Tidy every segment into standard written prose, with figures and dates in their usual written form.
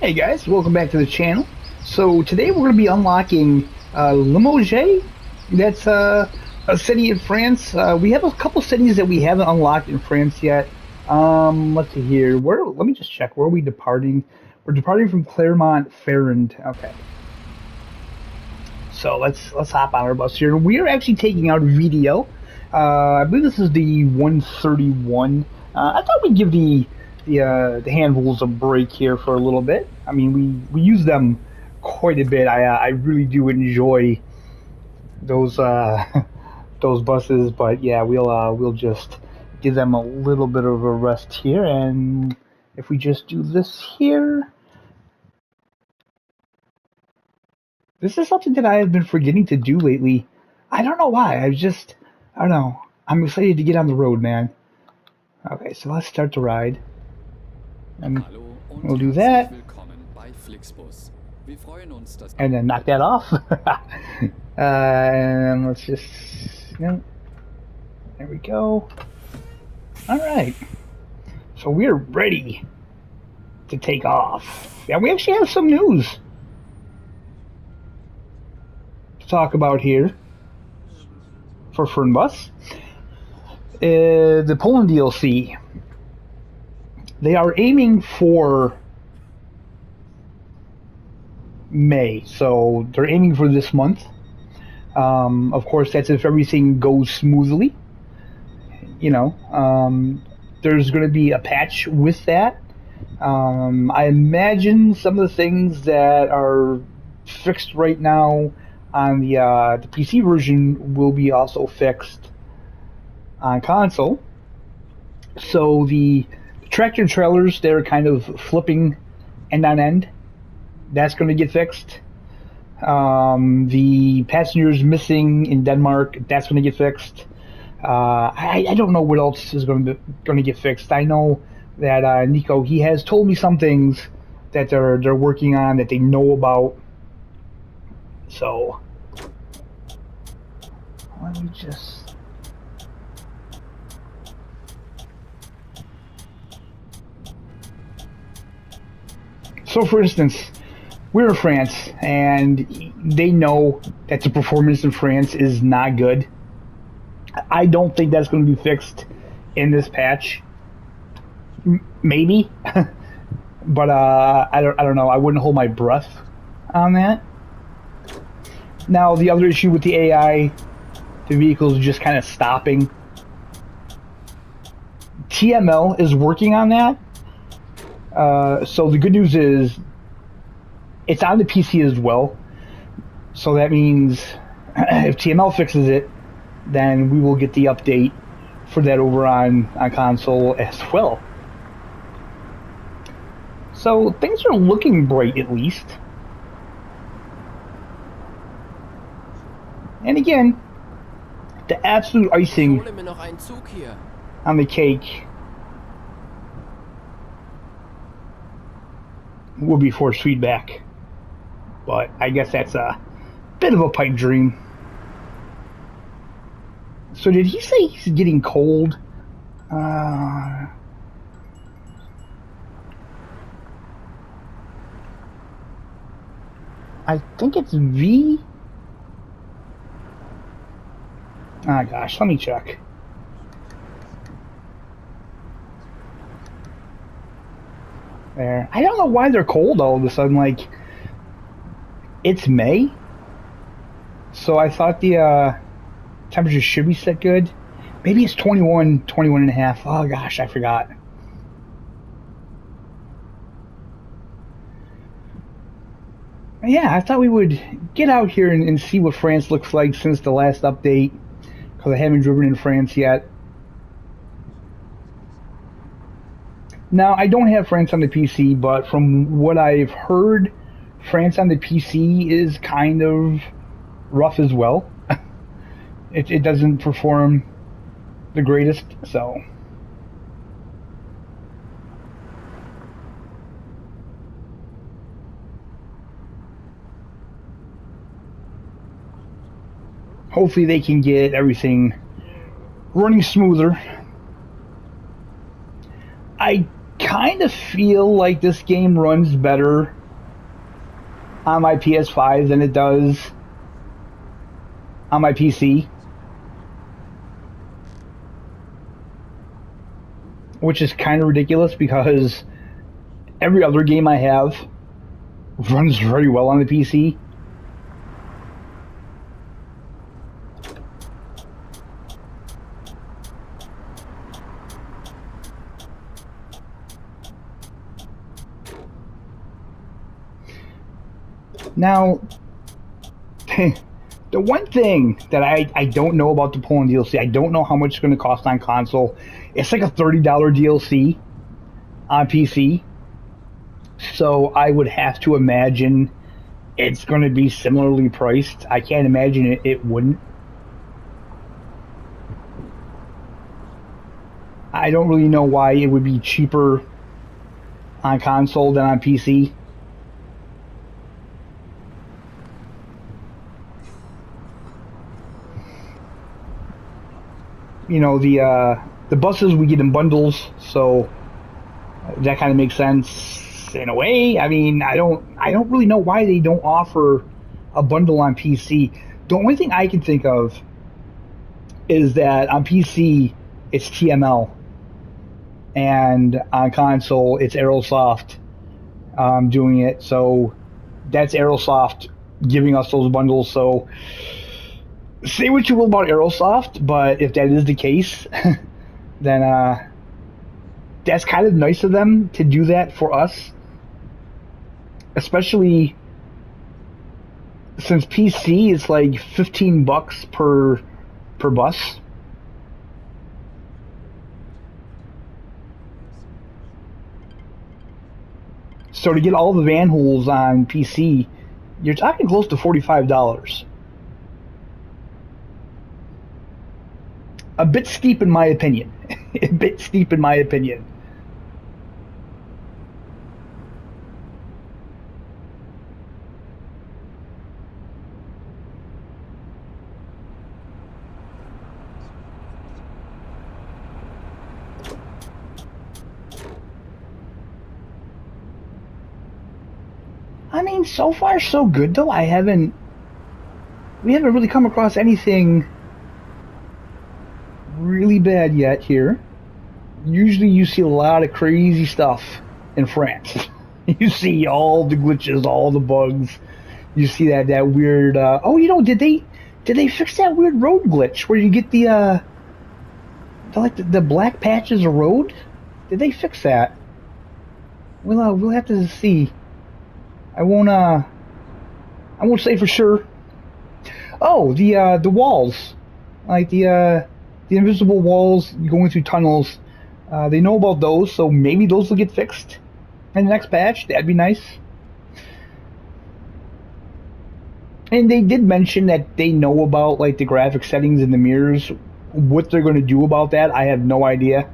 Hey guys, welcome back to the channel. So today we're going to be unlocking Limoges. That's a city in France. We have a couple cities that we haven't unlocked in France yet. Let's see here. Let me just check. Where are we departing? We're departing from Clermont-Ferrand. Okay. So let's hop on our bus here. We are actually taking out a video. I believe this is the 131. I thought we'd give the hand rules a break here for a little bit. I mean, we use them quite a bit. I really do enjoy those those buses, but yeah, we'll just give them a little bit of a rest here. And if we just do this here, this is something that I have been forgetting to do lately. I don't know why. I don't know. I'm excited to get on the road, man. Okay, so let's start the ride. And we'll do that. And then knock that off. And let's just, there we go. Alright. So we're ready to take off. Yeah, we actually have some news to talk about here for Fernbus. The Poland DLC. They are aiming for May, so they're aiming for this month. Of course, that's if everything goes smoothly. There's going to be a patch with that. I imagine some of the things that are fixed right now on the PC version will be also fixed on console. So the tractor trailers, they're kind of flipping end on end. That's going to get fixed. The passengers missing in Denmark, that's going to get fixed. I don't know what else is going to get fixed. I know that Nico, he has told me some things that they're working on, that they know about. So let me just. So, for instance, we're in France, and they know that the performance in France is not good. I don't think that's going to be fixed in this patch. Maybe, but I don't know. I wouldn't hold my breath on that. Now, the other issue with the AI, the vehicles just kind of stopping. TML is working on that. So the good news is it's on the PC as well. So that means if TML fixes it, then we will get the update for that over on console as well. So things are looking bright, at least. And again, the absolute icing on the cake will be force feedback, but I guess that's a bit of a pipe dream. So did he say he's getting cold? I think it's V. Oh gosh, let me check. There. I don't know why they're cold all of a sudden. Like, it's May, so I thought the temperature should be set good. Maybe it's 21 and a half. Oh gosh, I forgot. Yeah, I thought we would get out here and see what France looks like since the last update, because I haven't driven in France yet. Now, I don't have France on the PC, but from what I've heard, France on the PC is kind of rough as well. It doesn't perform the greatest, so. Hopefully they can get everything running smoother. I kind of feel like this game runs better on my PS5 than it does on my PC. Which is kind of ridiculous because every other game I have runs very well on the PC. Now, the one thing that I don't know about the Poland DLC, I don't know how much it's going to cost on console. It's like a $30 DLC on PC. So I would have to imagine it's going to be similarly priced. I can't imagine it wouldn't. I don't really know why it would be cheaper on console than on PC. You know, the buses we get in bundles, so that kind of makes sense in a way. I mean, I don't really know why they don't offer a bundle on PC. The only thing I can think of is that on PC it's TML, and on console it's Aerosoft doing it. So that's Aerosoft giving us those bundles. So say what you will about Aerosoft, but if that is the case, then that's kind of nice of them to do that for us, especially since PC is like $15 per bus. So to get all the van hools on PC, you're talking close to $45. A bit steep in my opinion. A bit steep in my opinion. I mean, so far so good though. We haven't really come across anything really bad yet here. Usually you see a lot of crazy stuff in France. You see all the glitches, all the bugs. You see that weird oh, you know, did they fix that weird road glitch where you get the black patches of road? Did they fix that? We'll have to see. I won't say for sure. Oh, the walls. Like the invisible walls going through tunnels, they know about those, so maybe those will get fixed in the next patch. That'd be nice. And they did mention that they know about like the graphic settings in the mirrors. What they're going to do about that, I have no idea.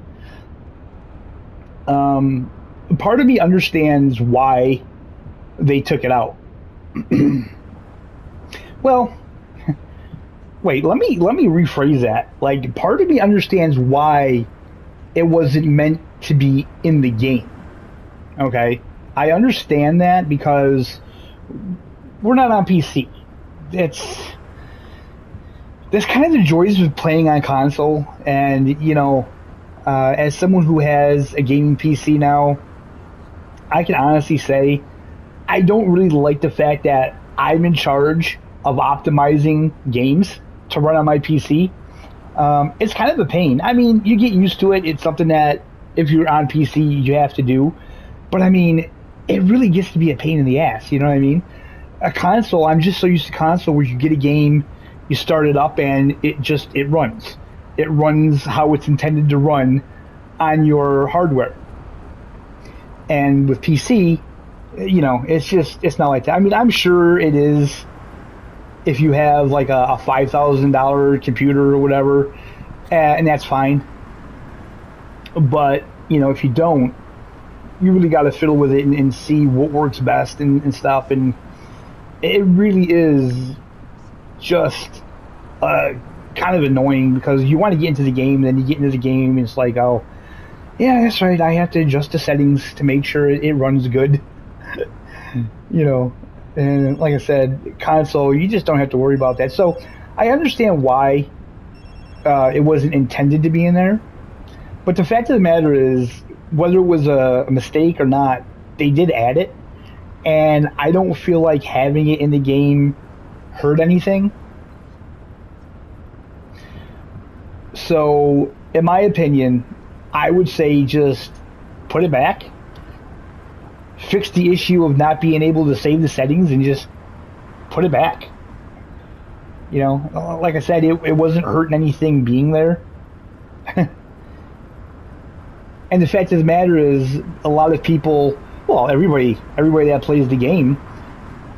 Part of me understands why they took it out. Well, wait, let me rephrase that. Like, part of me understands why it wasn't meant to be in the game. Okay? I understand that because we're not on PC. That's kind of the joys of playing on console. And, you know, as someone who has a gaming PC now, I can honestly say I don't really like the fact that I'm in charge of optimizing games to run on my PC. It's kind of a pain. I mean, you get used to it. It's something that if you're on PC, you have to do. But I mean, it really gets to be a pain in the ass. You know what I mean? A console, I'm just so used to console where you get a game, you start it up, and it runs. It runs how it's intended to run on your hardware. And with PC, you know, it's not like that. I mean, I'm sure it is if you have like a $5,000 computer or whatever, and that's fine. But, you know, if you don't, you really got to fiddle with it and see what works best and stuff. And it really is just kind of annoying because you want to get into the game, then you get into the game and it's like, oh, Yeah, that's right. I have to adjust the settings to make sure it runs good. You know, and like I said, console, you just don't have to worry about that. So I understand why it wasn't intended to be in there. But the fact of the matter is, whether it was a mistake or not, they did add it. And I don't feel like having it in the game hurt anything. So, in my opinion, I would say just put it back, fix the issue of not being able to save the settings, and just put it back. You know, like I said, it wasn't hurting anything being there. And the fact of the matter is, a lot of people, well, everybody that plays the game,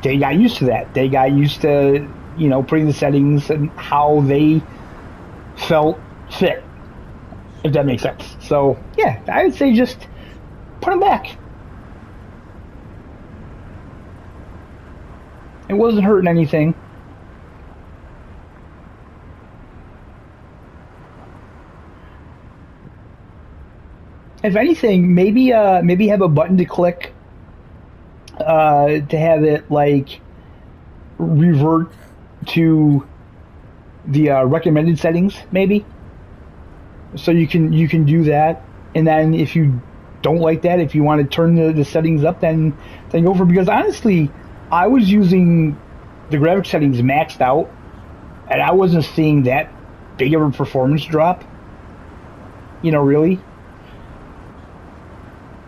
they got used to that. They got used to, you know, putting the settings and how they felt fit, if that makes sense. So, yeah, I would say just put them back. It wasn't hurting anything. If anything, maybe have a button to click to have it like revert to the recommended settings, maybe. So you can do that, and then if you don't like that, if you want to turn the settings up, then go for it. Because honestly, I was using the graphic settings maxed out, and I wasn't seeing that big of a performance drop. You know, really.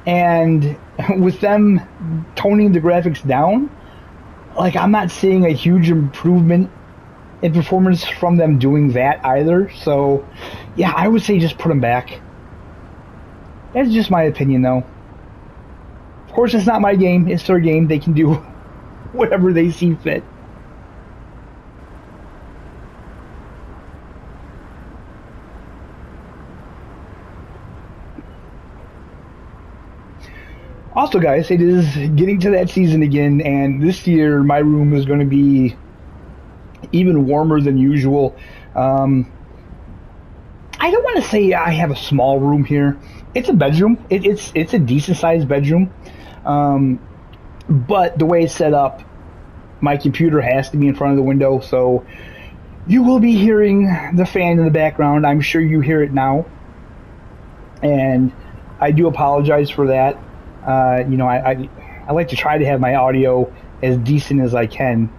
And with them toning the graphics down, like I'm not seeing a huge improvement in performance from them doing that either. So, yeah, I would say just put them back. That's just my opinion, though. Of course, it's not my game. It's their game. They can do whatever they see fit. Also, guys, it is getting to that season again, and this year my room is going to be even warmer than usual. I don't want to say I have a small room here. It's a bedroom. It's a decent sized bedroom, but the way it's set up, my computer has to be in front of the window, so you will be hearing the fan in the background. I'm sure you hear it now, and I do apologize for that. You know, I like to try to have my audio as decent as I can,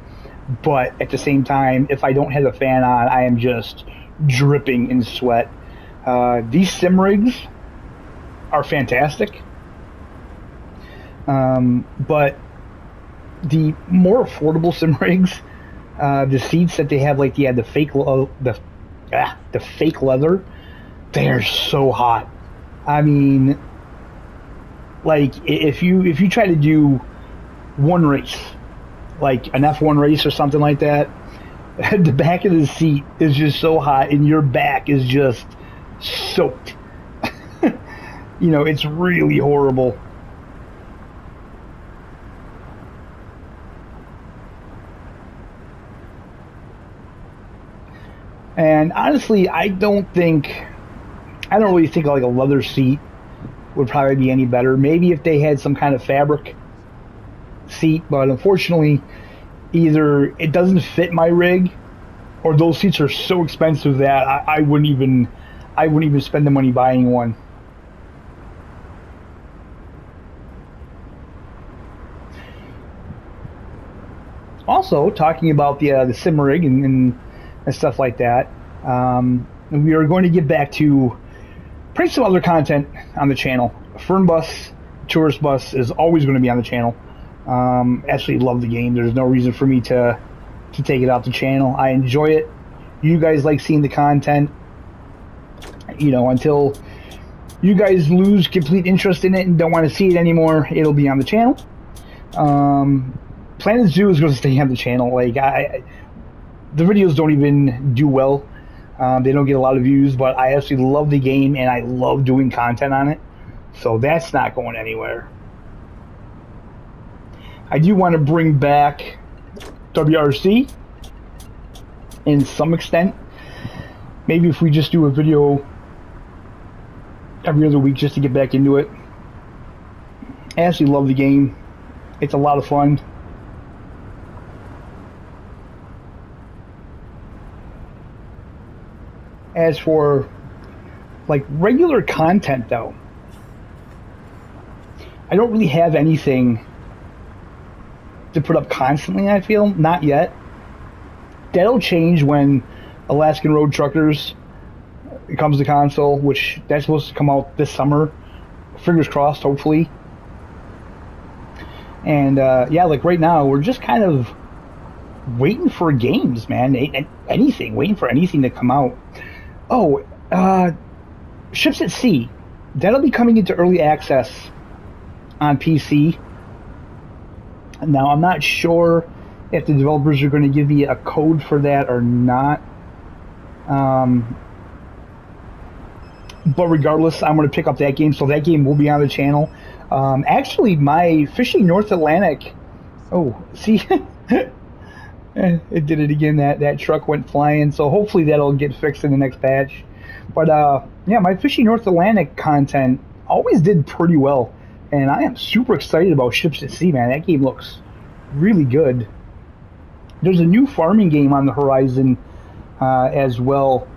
but at the same time, if I don't have the fan on, I am just dripping in sweat. These sim rigs are fantastic, but the more affordable sim rigs, the seats that they have, like the fake leather, they're so hot. I mean, like if you try to do one race, like an F1 race or something like that, the back of the seat is just so hot and your back is just soaked. You know, it's really horrible. And honestly, I don't really think like a leather seat would probably be any better. Maybe if they had some kind of fabric seat, but unfortunately, either it doesn't fit my rig, or those seats are so expensive that I wouldn't even spend the money buying one. Also, talking about the sim rig and stuff like that, we are going to get back to putting some other content on the channel. Fernbus Tourist Bus is always going to be on the channel. Absolutely love the game. There's no reason for me to take it off the channel. I enjoy it. You guys like seeing the content. You know, until you guys lose complete interest in it and don't want to see it anymore, it'll be on the channel. Planet Zoo is going to stay on the channel. Like the videos don't even do well. They don't get a lot of views, but I absolutely love the game and I love doing content on it. So that's not going anywhere. I do want to bring back WRC in some extent. Maybe if we just do a video every other week just to get back into it. I actually love the game. It's a lot of fun. As for like regular content though, I don't really have anything to put up constantly, I feel. Not yet. That'll change when Alaskan Road Truckers comes to console, which that's supposed to come out this summer. Fingers crossed, hopefully. And yeah, like right now, we're just kind of waiting for games, man. Anything, waiting for anything to come out. Oh, Ships at Sea. That'll be coming into early access on PC. Now, I'm not sure if the developers are going to give me a code for that or not. But regardless, I'm going to pick up that game, so that game will be on the channel. Actually, my Fishing North Atlantic... Oh, see? It did it again. That truck went flying, so hopefully that'll get fixed in the next patch. But yeah, my Fishing North Atlantic content always did pretty well, and I am super excited about Ships at Sea, man. That game looks really good. There's a new farming game on the horizon as well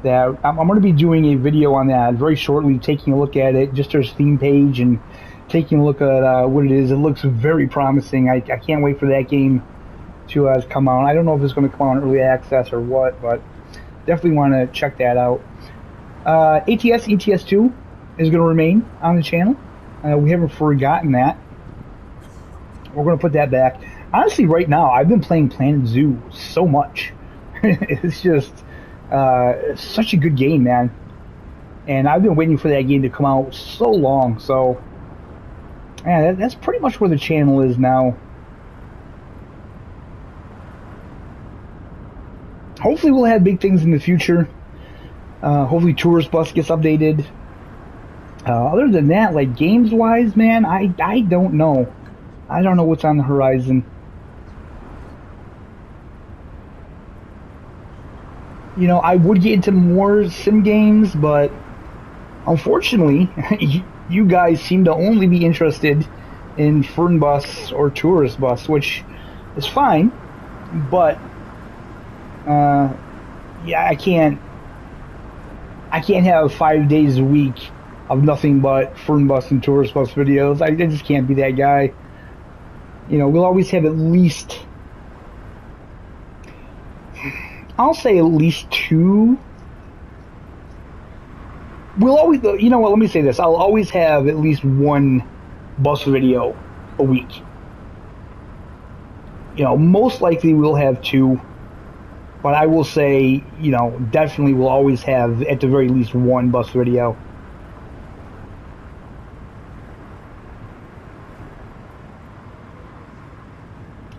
that I'm going to be doing a video on that very shortly, taking a look at it, just their Steam page, and taking a look at what it is. It looks very promising. I can't wait for that game to come out. I don't know if it's going to come out in early access or what, but definitely want to check that out. ETS2 is going to remain on the channel. We haven't forgotten that. We're going to put that back. Honestly, right now, I've been playing Planet Zoo so much. It's just such a good game, man. And I've been waiting for that game to come out so long. So, yeah, that's pretty much where the channel is now. Hopefully we'll have big things in the future. Hopefully Tourist Bus gets updated. Other than that, like games-wise, man, I don't know. I don't know what's on the horizon. You know, I would get into more sim games, but unfortunately, you guys seem to only be interested in Fernbus or Tourist Bus, which is fine, but yeah, I can't have 5 days a week of nothing but Fernbus and Tourist Bus videos. I just can't be that guy. You know, we'll always have at least, I'll say at least two. We'll always, you know what, let me say this. I'll always have at least one bus video a week. You know, most likely we'll have two. But I will say, you know, definitely we'll always have at the very least one bus video.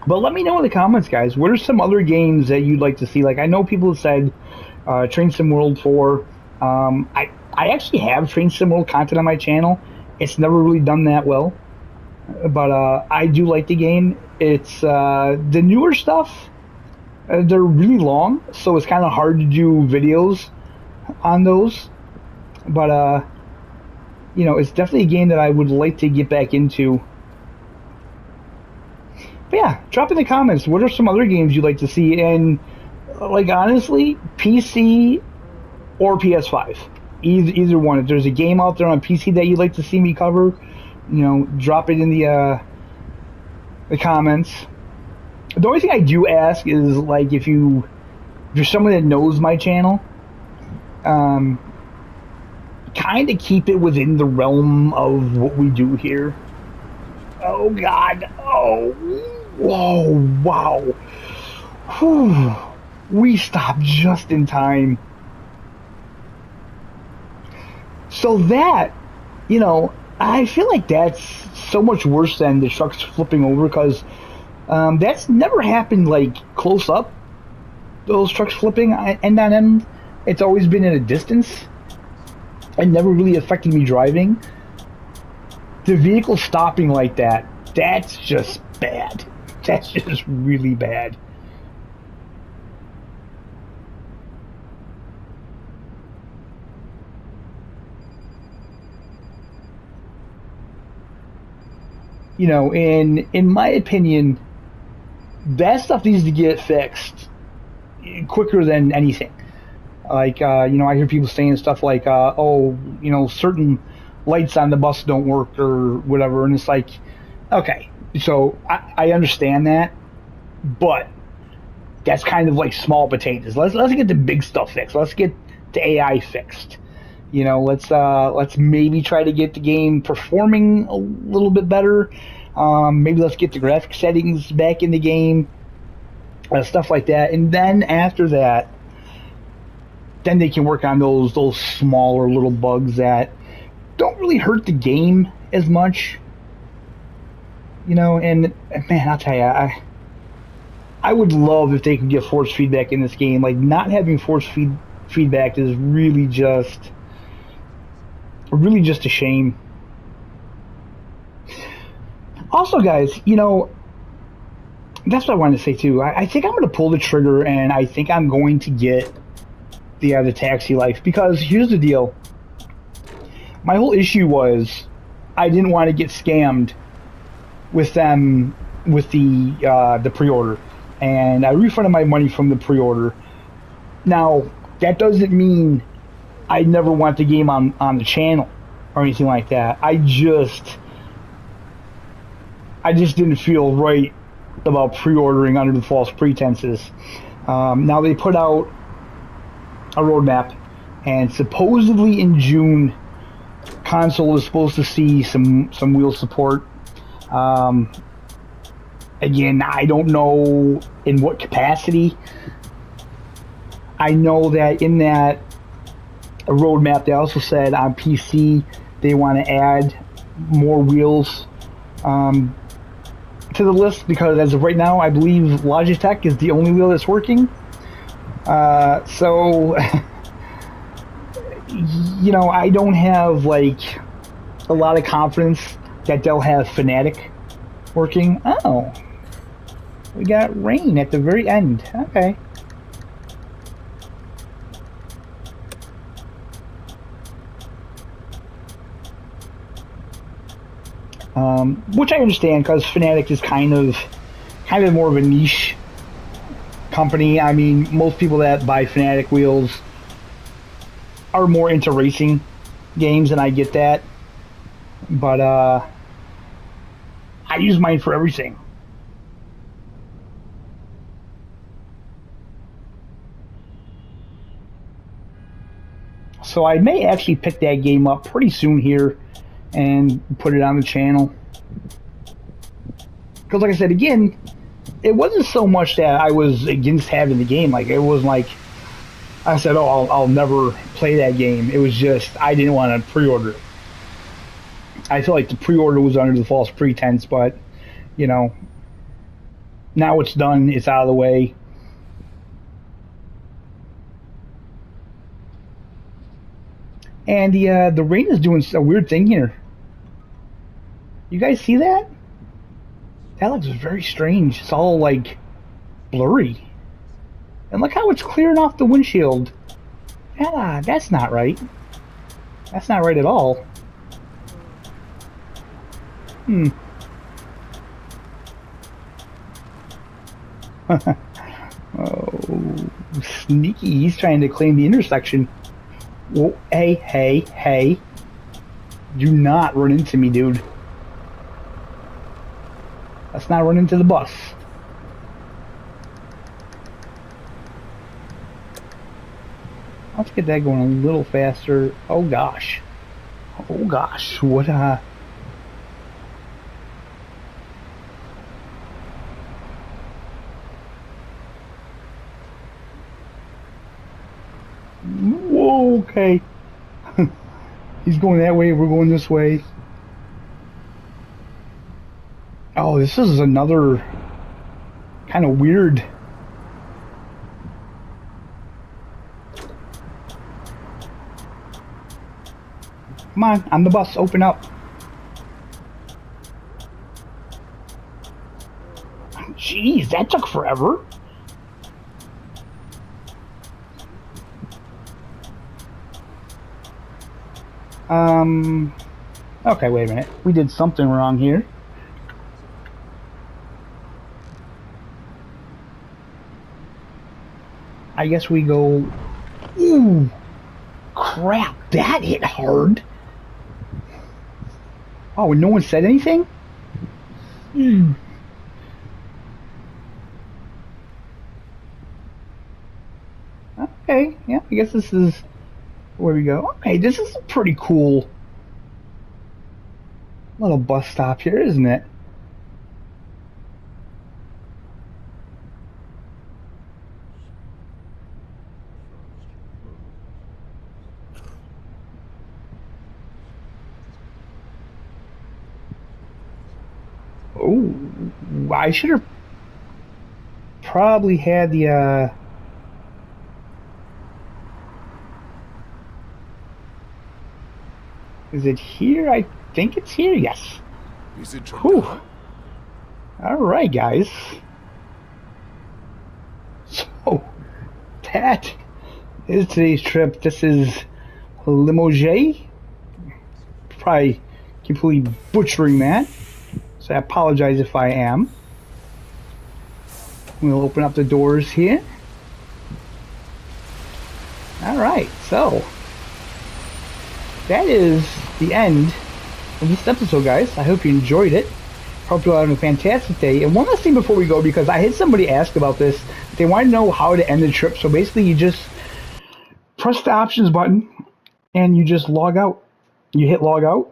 But let me know in the comments, guys. What are some other games that you'd like to see? Like, I know people have said Train Sim World 4. I actually have Train Sim World content on my channel. It's never really done that well. But I do like the game. It's the newer stuff. They're really long, so it's kind of hard to do videos on those. But, you know, it's definitely a game that I would like to get back into. But yeah, drop in the comments. What are some other games you'd like to see? And, like, honestly, PC or PS5. Either one. If there's a game out there on PC that you'd like to see me cover, you know, drop it in the comments. The only thing I do ask is, like, if you're someone that knows my channel, kind of keep it within the realm of what we do here. Oh, God. Oh, whoa, wow. Whew. We stopped just in time. So that, you know, I feel like that's so much worse than the trucks flipping over, because that's never happened, like, close up. Those trucks flipping end on end. It's always been at a distance. It never really affected me driving. The vehicle stopping like that, that's just bad. That's just really bad. You know, in my opinion, that stuff needs to get fixed quicker than anything. Like, you know, I hear people saying stuff like, oh, you know, certain lights on the bus don't work or whatever, and it's like, okay, so I understand that, but that's kind of like small potatoes. Let's get the big stuff fixed. Let's get the AI fixed. You know, let's maybe try to get the game performing a little bit better. Maybe let's get the graphic settings back in the game, stuff like that. And then after that, then they can work on those smaller little bugs that don't really hurt the game as much. You know, and man, I'll tell you, I would love if they could get force feedback in this game. Like, not having force feedback is really just a shame. Also, guys, you know, that's what I wanted to say too. I think I'm going to pull the trigger, and I think I'm going to get the taxi life, because here's the deal. My whole issue was I didn't want to get scammed with them with the pre-order, and I refunded my money from the pre-order. Now, that doesn't mean I never want the game on the channel or anything like that. I just didn't feel right about pre-ordering under the false pretenses. Now they put out a roadmap, and supposedly in June, console is supposed to see some wheel support. Again, I don't know in what capacity. I know that in that roadmap, they also said on PC they want to add more wheels to the list, because as of right now, I believe Logitech is the only wheel that's working. So, you know, I don't have like a lot of confidence that they'll have Fanatic working. Oh, we got rain at the very end. Okay. Which I understand, because Fanatic is kind of more of a niche company. I mean, most people that buy Fanatic wheels are more into racing games, and I get that. But I use mine for everything. So I may actually pick that game up pretty soon here and put it on the channel. Because like I said, again, it wasn't so much that I was against having the game. Like, it wasn't like I said, oh, I'll never play that game. It was just I didn't want to pre-order it. I feel like the pre-order was under the false pretense, but, you know, now it's done. It's out of the way. And the rain is doing a weird thing here. You guys see that? That looks very strange. It's all like blurry. And look how it's clearing off the windshield. Yeah, that's not right. That's not right at all. Oh, sneaky. He's trying to claim the intersection. Whoa, hey. Do not run into me, dude. Let's not run into the bus. Let's get that going a little faster. Oh gosh. What Whoa, okay. He's going that way, we're going this way. Oh, this is another kind of weird. Come on the bus, open up. Jeez, that took forever. Okay, wait a minute. We did something wrong here. I guess we go... Ooh! Crap, that hit hard! Oh, and no one said anything? Hmm. Okay, yeah, I guess this is where we go. Okay, this is a pretty cool little bus stop here, isn't it? Oh, I should have probably had the, is it here? I think it's here, yes. Whew. Alright, guys. So, that is today's trip. This is Limoges. Probably completely butchering that. So I apologize if I am. We'll open up the doors here. Alright, so that is the end of this episode, guys. I hope you enjoyed it. Hope you're having a fantastic day. And one last thing before we go, because I had somebody ask about this. They want to know how to end the trip. So basically you just press the options button and you just log out. You hit log out.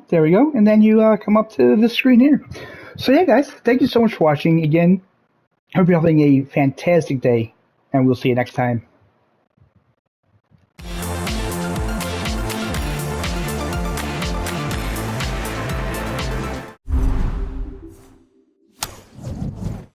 There we go. And then you come up to the screen here. So yeah, guys, thank you so much for watching. Again, hope you're having a fantastic day, and we'll see you next time.